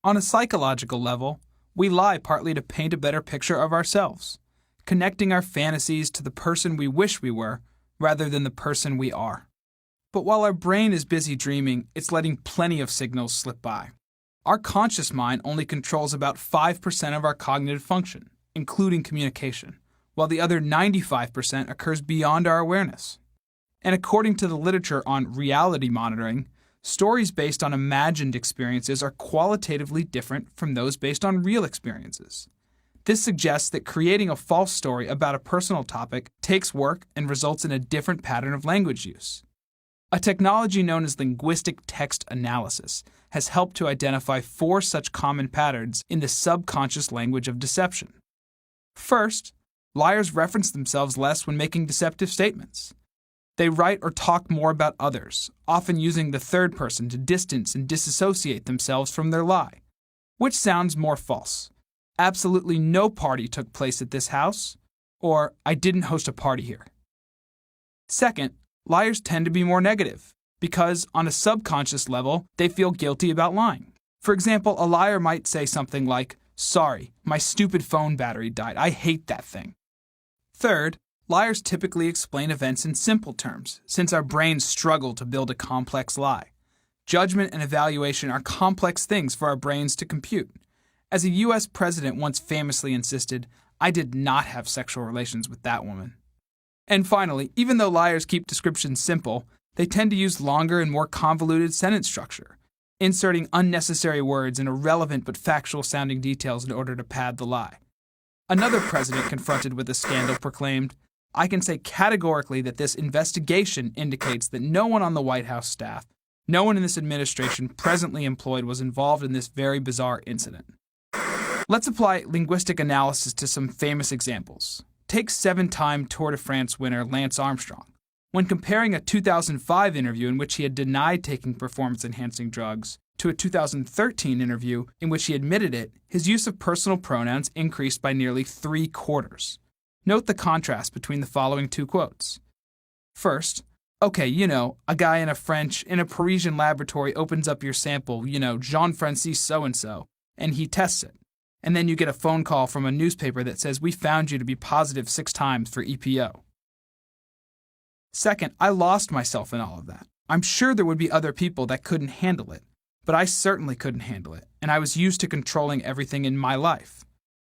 On a psychological level, we lie partly to paint a better picture of ourselves, connecting our fantasies to the person we wish we were rather than the person we are. But while our brain is busy dreaming, it's letting plenty of signals slip by. Our conscious mind only controls about 5% of our cognitive function, including communication, while the other 95% occurs beyond our awareness. And according to the literature on reality monitoring, stories based on imagined experiences are qualitatively different from those based on real experiences. This suggests that creating a false story about a personal topic takes work and results in a different pattern of language use. A technology known as linguistic text analysis has helped to identify 4 such common patterns in the subconscious language of deception. First, liars reference themselves less when making deceptive statements. They write or talk more about others, often using the third person to distance and disassociate themselves from their lie. Which sounds more false? Absolutely no party took place at this house, or I didn't host a party here. Second, liars tend to be more negative, because on a subconscious level, they feel guilty about lying. For example, a liar might say something like, "Sorry, my stupid phone battery died. I hate that thing." Third, liars typically explain events in simple terms, since our brains struggle to build a complex lie. Judgment and evaluation are complex things for our brains to compute. As a U.S. president once famously insisted, "I did not have sexual relations with that woman." And finally, even though liars keep descriptions simple, they tend to use longer and more convoluted sentence structure, inserting unnecessary words and irrelevant but factual-sounding details in order to pad the lie. Another president confronted with a scandal proclaimed, "I can say categorically that this investigation indicates that no one on the White House staff, no one in this administration presently employed was involved in this very bizarre incident." Let's apply linguistic analysis to some famous examples. Take 7-time Tour de France winner Lance Armstrong. When comparing a 2005 interview in which he had denied taking performance-enhancing drugs to a 2013 interview in which he admitted it, his use of personal pronouns increased by nearly 3/4. Note the contrast between the following 2 quotes. First, "Okay, a guy in a Parisian laboratory opens up your sample, Jean-Francis so-and-so, and he tests it. And then you get a phone call from a newspaper that says, 'We found you to be positive 6 times for EPO.' Second, I lost myself in all of that. I'm sure there would be other people that couldn't handle it, but I certainly couldn't handle it, and I was used to controlling everything in my life.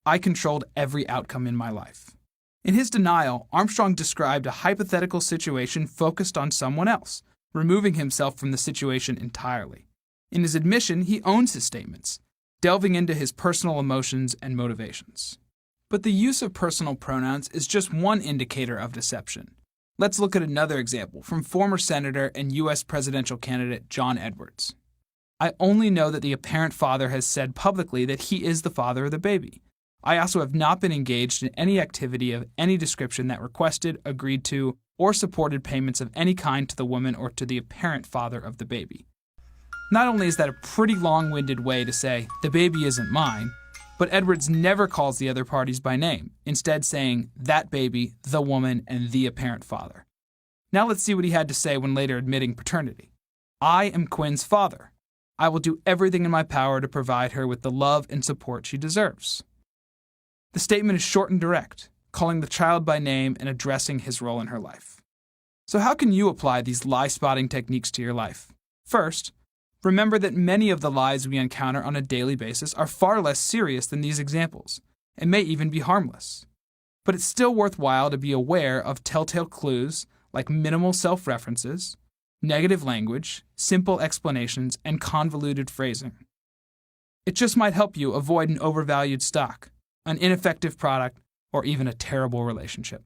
I controlled every outcome in my life." In his denial, Armstrong described a hypothetical situation focused on someone else, removing himself from the situation entirely. In his admission, he owns his statements, delving into his personal emotions and motivations. But the use of personal pronouns is just one indicator of deception. Let's look at another example from former Senator and U.S. presidential candidate John Edwards. "I only know that the apparent father has said publicly that he is the father of the baby. I also have not been engaged in any activity of any description that requested, agreed to, or supported payments of any kind to the woman or to the apparent father of the baby." Not only is that a pretty long-winded way to say, "the baby isn't mine," but Edwards never calls the other parties by name, instead saying, "that baby, the woman, and the apparent father." Now let's see what he had to say when later admitting paternity. "I am Quinn's father. I will do everything in my power to provide her with the love and support she deserves." The statement is short and direct, calling the child by name and addressing his role in her life. So how can you apply these lie-spotting techniques to your life? First, remember that many of the lies we encounter on a daily basis are far less serious than these examples, and may even be harmless. But it's still worthwhile to be aware of telltale clues like minimal self-references, negative language, simple explanations, and convoluted phrasing. It just might help you avoid an overvalued stock, an ineffective product, or even a terrible relationship.